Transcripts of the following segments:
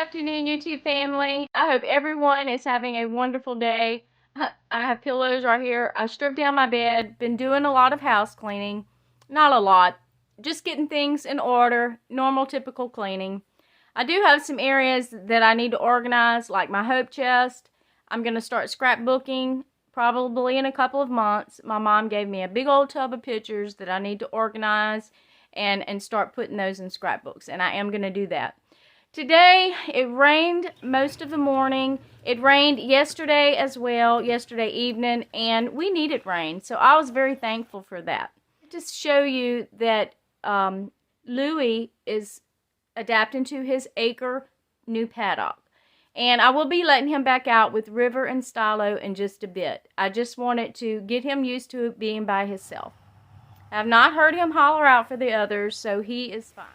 afternoon, YouTube family. I hope everyone is having a wonderful day. I have pillows right here. I stripped down my bed. Been doing a lot of house cleaning. Not a lot. Just getting things in order. Normal, typical cleaning. I do have some areas that I need to organize, like my hope chest. I'm going to start scrapbooking probably in a couple of months. My mom gave me a big old tub of pictures that I need to organize and start putting those in scrapbooks. And I am going to do that. Today, it rained most of the morning. It rained yesterday as well, yesterday evening, and we needed rain. So I was very thankful for that. Just show you that Lewy is adapting to his acre new paddock. And I will be letting him back out with River and STALLO in just a bit. I just wanted to get him used to being by himself. I have not heard him holler out for the others, so he is fine.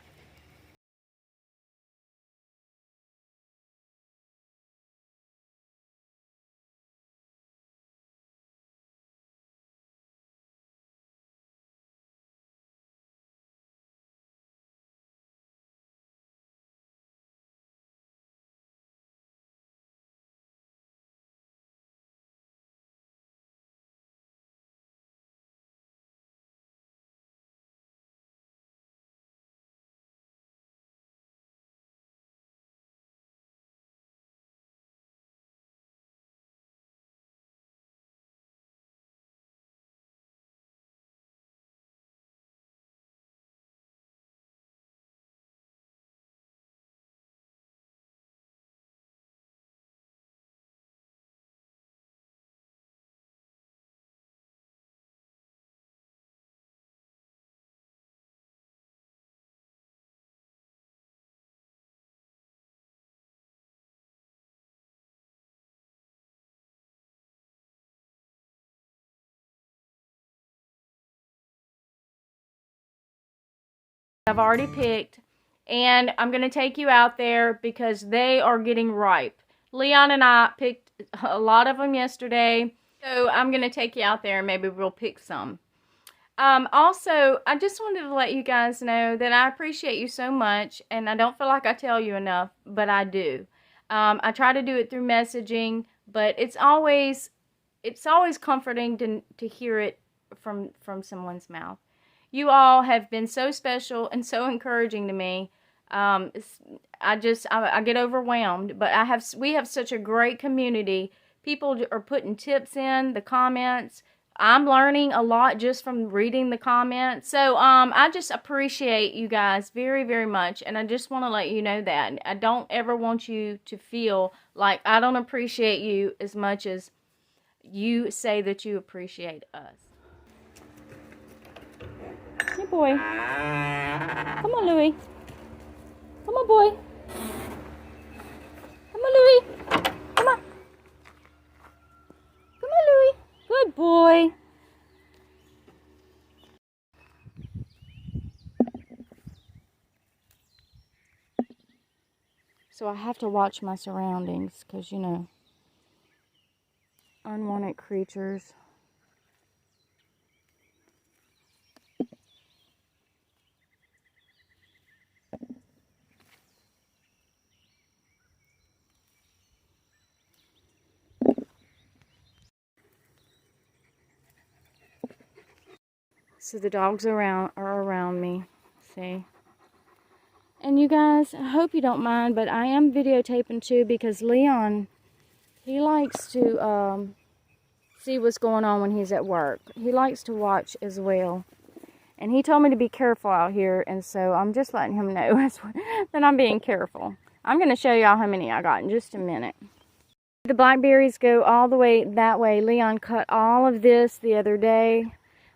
I've already picked, and I'm going to take you out there because they are getting ripe. Leon and I picked a lot of them yesterday, so I'm going to take you out there and maybe we'll pick some. Also, I just wanted to let you guys know that I appreciate you so much, and I don't feel like I tell you enough, but I do. I try to do it through messaging, but it's always comforting to hear it from someone's mouth. You all have been so special and so encouraging to me. I get overwhelmed, but we have such a great community. People are putting tips in the comments. I'm learning a lot just from reading the comments. So I just appreciate you guys very, very much, and I just want to let you know that. I don't ever want you to feel like I don't appreciate you as much as you say that you appreciate us. Hey, boy. Come on, Lewy. Come on, boy. Come on, Lewy. Come on. Come on, Lewy. Good boy. So I have to watch my surroundings because, you know, unwanted creatures. So the dogs are around me, see. And you guys, I hope you don't mind, but I am videotaping too because Leon, he likes to see what's going on when he's at work. He likes to watch as well. And he told me to be careful out here, and so I'm just letting him know that I'm being careful. I'm going to show y'all how many I got in just a minute. The blackberries go all the way that way. Leon cut all of this the other day.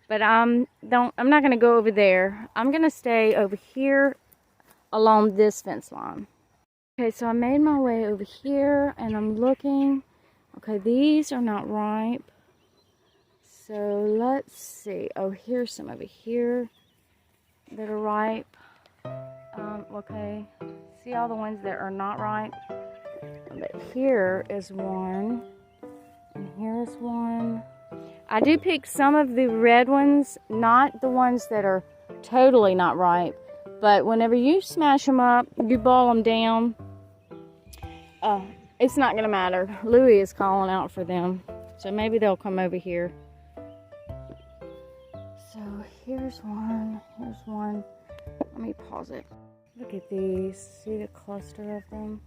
But I'm not going to go over there. I'm going to stay over here along this fence line. Okay, so I made my way over here and I'm looking. Okay, these are not ripe. So let's see. Oh, here's some over here that are ripe. Okay, see all the ones that are not ripe? But here is one. And here's one. I do pick some of the red ones, not the ones that are totally not ripe. But whenever you smash them up, you boil them down, it's not gonna matter. Lewy is calling out for them, so maybe they'll come over here. So here's one. Let me pause it. Look at these. See the cluster of them?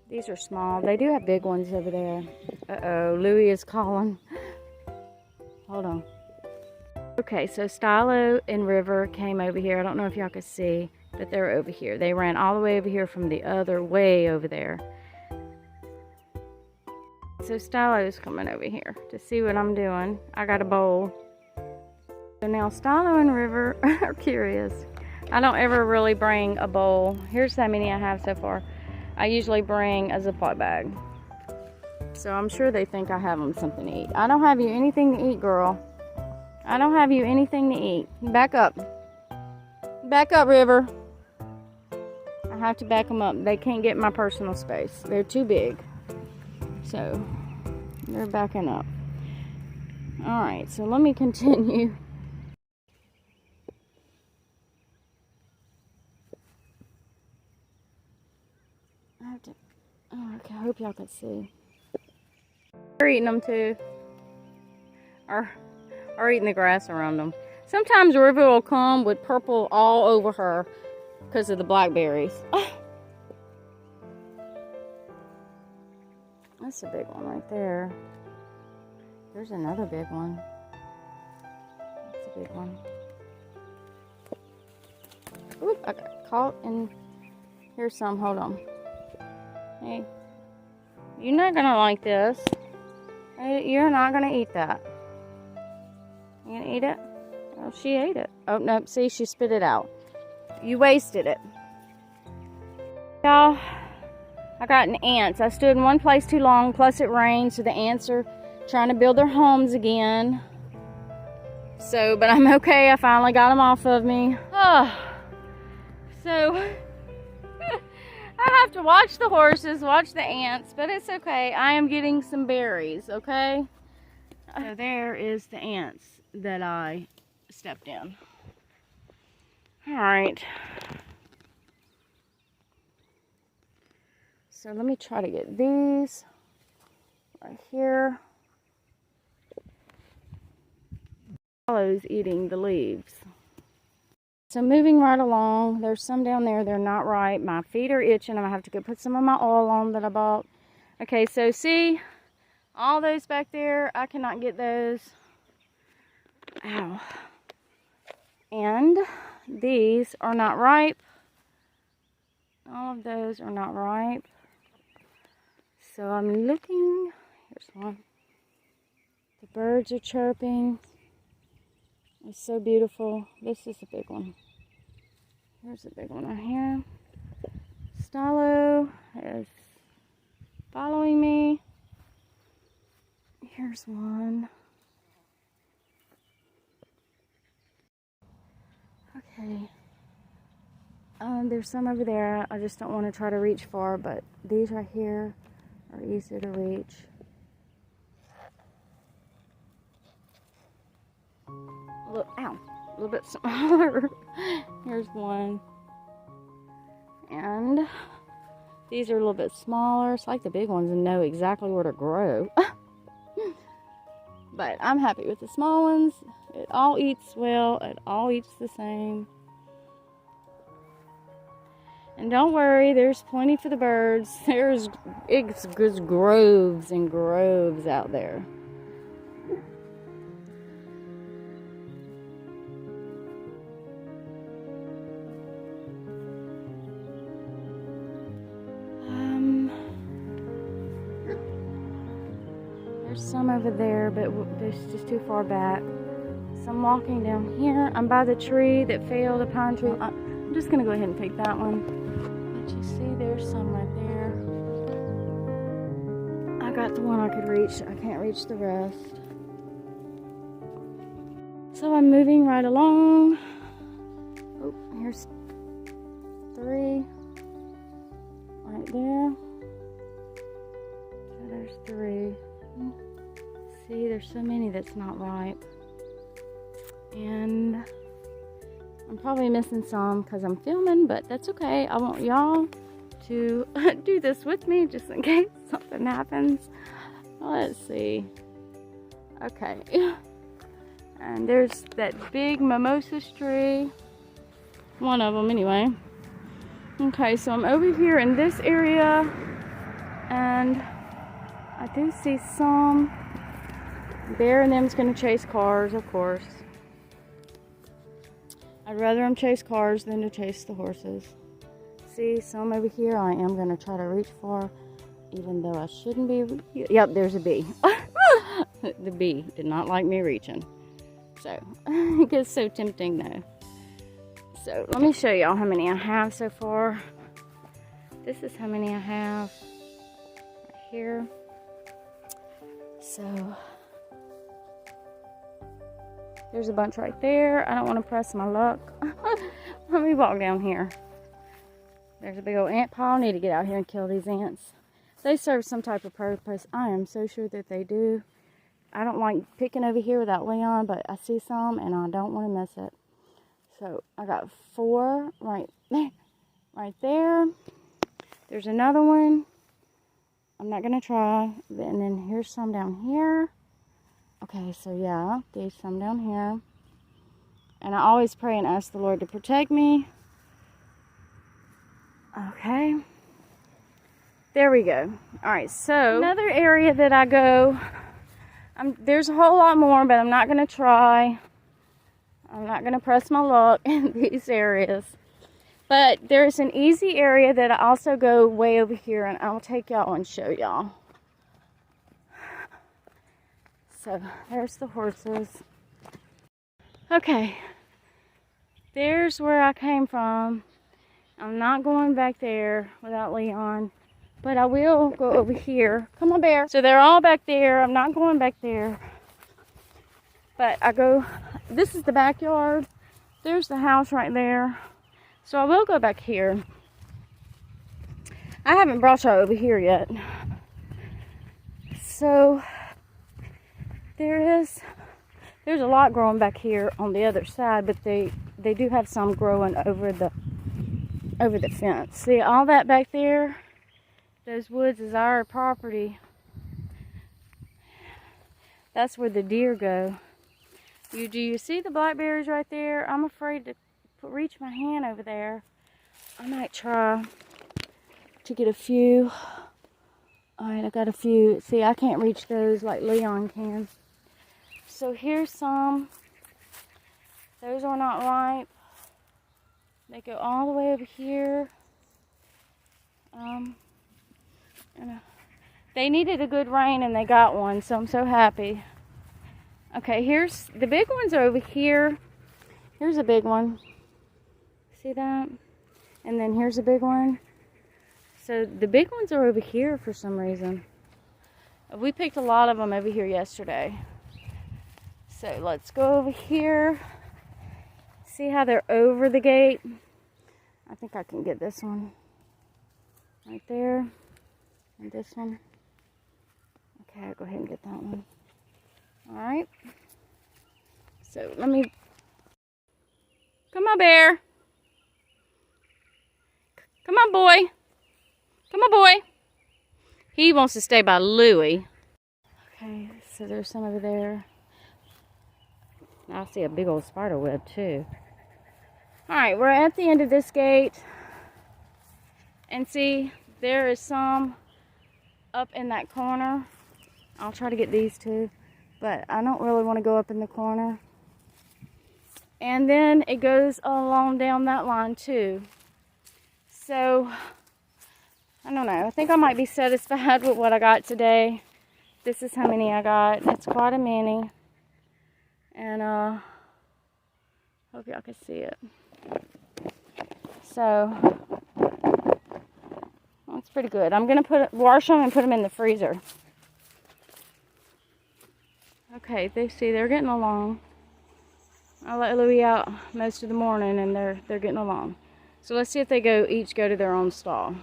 These are small. They do have big ones over there. Uh-oh, Lewy is calling. Hold on. Okay, so STALLO and River came over here. I don't know if y'all could see, but they're over here. They ran all the way over here from the other way over there. So STALLO's coming over here to see what I'm doing. I got a bowl. So now STALLO and River are curious. I don't ever really bring a bowl. Here's how many I have so far. I usually bring a Ziploc bag. So I'm sure they think I have them something to eat. I don't have you anything to eat, girl. I don't have you anything to eat. Back up. Back up, River. I have to back them up. They can't get my personal space. They're too big. So they're backing up. Alright, so let me continue. I have to, oh, okay, I hope y'all can see. They're eating them too. Or eating the grass around them. Sometimes River will come with purple all over her because of the blackberries. That's a big one right there. There's another big one. That's a big one. Oop, I got caught in. Here's some, hold on. Hey, you're not gonna like this. You're not gonna eat that. You gonna eat it? Oh, she ate it. Oh, no, see, she spit it out. You wasted it. Y'all, I got an ants. I stood in one place too long, plus it rained, so the ants are trying to build their homes again. So, but I'm okay. I finally got them off of me. Oh, so I have to watch the horses, watch the ants, but it's okay. I am getting some berries, okay? So there is the ants that I stepped in. All right. So let me try to get these right here. STALLO's eating the leaves. So moving right along, there's some down there, they're not right. My feet are itching. I'm gonna have to go put some of my oil on that I bought. Okay, so see, all those back there, I cannot get those. Ow. And these are not ripe. All of those are not ripe. So I'm looking, here's one. The birds are chirping. It's so beautiful. This is a big one. Here's a big one right here. STALLO is following me. Here's one. Okay. There's some over there. I just don't want to try to reach far, but these right here are easy to reach. Look, ow, a little bit smaller. Here's one. And these are a little bit smaller. It's like the big ones and know exactly where to grow. But I'm happy with the small ones. It all eats well. It all eats the same. And don't worry, there's plenty for the birds. It's groves and groves out there. There's some over there, but it's just too far back. So I'm walking down here. I'm by the tree that fell, the pine tree. I'm just gonna go ahead and take that one. But you see, there's some right there. I got the one I could reach. I can't reach the rest. So I'm moving right along. Oh, here's 3 right there. So there's 3. See, there's so many that's not ripe. And I'm probably missing some because I'm filming, but that's okay. I want y'all to do this with me just in case something happens. Let's see. Okay. And there's that big mimosa tree. One of them anyway. Okay, so I'm over here in this area, and I do see some. Bear and them's gonna chase cars, of course. I'd rather them chase cars than to chase the horses. See some over here I am gonna try to reach for, even though I shouldn't be. Yep, there's a bee. The bee did not like me reaching. So, it gets so tempting though. So, let me show y'all how many I have so far. This is how many I have right here. So, there's a bunch right there. I don't want to press my luck. Let me walk down here. There's a big old ant pile. I need to get out here and kill these ants. They serve some type of purpose. I am so sure that they do. I don't like picking over here without Leon, but I see some and I don't want to miss it. So I got 4 right there. There's another one. I'm not going to try. And then here's some down here. Okay, so yeah, there's some down here. And I always pray and ask the Lord to protect me. Okay. There we go. Alright, so another area that I go, there's a whole lot more, but I'm not going to try. I'm not going to press my luck in these areas. But there's an easy area that I also go way over here, and I'll take y'all and show y'all. So, there's the horses. Okay. There's where I came from. I'm not going back there without Leon. But I will go over here. Come on, Bear. So they're all back there. I'm not going back there. But I go, this is the backyard. There's the house right there. So I will go back here. I haven't brought y'all over here yet. So there's a lot growing back here on the other side, but they do have some growing over the fence. See all that back there? Those woods is our property. That's where the deer go. Do you see the blackberries right there? I'm afraid to reach my hand over there. I might try to get a few. Alright, I got a few. See, I can't reach those like Leon can. So here's some. Those are not ripe. They go all the way over here. They needed a good rain and they got one, so I'm so happy. Okay, here's the big ones are over here. Here's a big one. See that? And then here's a big one. So the big ones are over here for some reason. We picked a lot of them over here yesterday. So let's go over here. See how they're over the gate? I think I can get this one. Right there. And this one. Okay, I'll go ahead and get that one. Alright. So let me... Come on, Bear. Come on, boy. Come on, boy. He wants to stay by Lewy. Okay, so there's some over there. I see a big old spider web too. Alright, we're at the end of this gate. And see, there is some up in that corner. I'll try to get these too, but I don't really want to go up in the corner. And then it goes along down that line too. So, I don't know. I think I might be satisfied with what I got today. This is how many I got. It's quite a many. And hope y'all can see it. So, that's pretty good. I'm going to wash them and put them in the freezer. Okay, they're getting along. I let Lewy out most of the morning and they're getting along. So let's see if they each go to their own stall.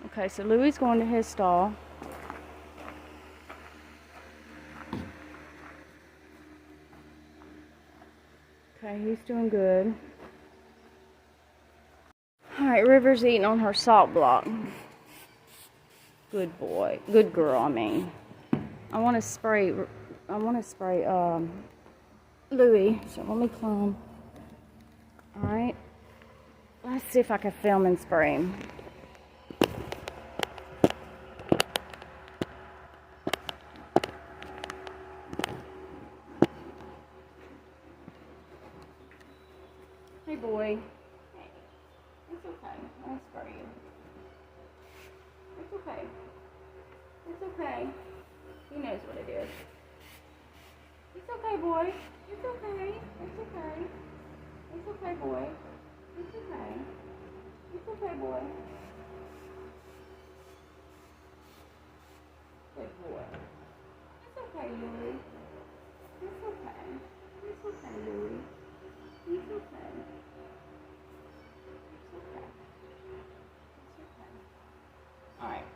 Okay, so Lewy's going to his stall. Okay, he's doing good. Alright, River's eating on her salt block. Good boy. Good girl, I mean. I want to spray Lewy, so let me climb. Alright. Let's see if I can film and spray him. Hey boy. Hey. It's okay. I'll spray you. It's okay. It's okay. He knows what it is. It's okay, boy. It's okay. It's okay. It's okay, boy. It's okay. It's okay, boy. Good boy. It's okay, Lewy. It's okay. It's okay, Lewy. It's okay. It's okay. It's okay. Alright.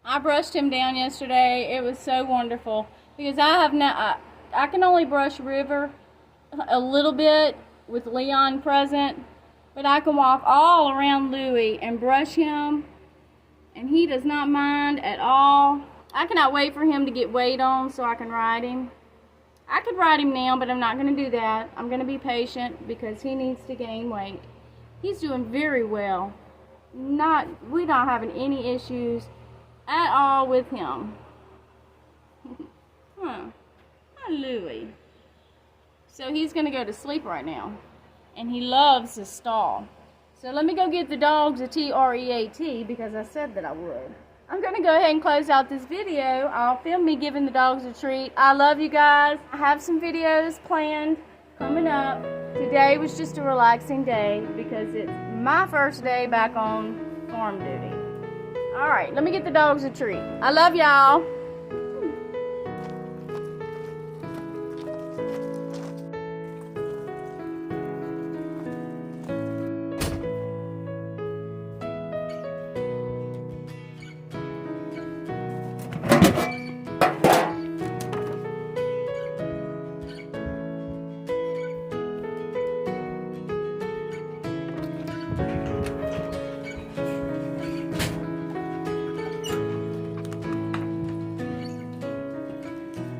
I brushed him down yesterday. It was so wonderful because I can only brush River a little bit with Leon present, but I can walk all around Lewy and brush him, and he does not mind at all. I cannot wait for him to get weight on so I can ride him. I could ride him now, but I'm not going to do that. I'm going to be patient because he needs to gain weight. He's doing very well. We're not having any issues at all with him. Huh. Hi, Lewy. So he's going to go to sleep right now. And he loves his stall. So let me go get the dogs a treat because I said that I would. I'm going to go ahead and close out this video. I'll film me giving the dogs a treat. I love you guys. I have some videos planned coming up. Today was just a relaxing day because it's my first day back on farm duty. Alright, let me get the dogs a treat. I love y'all.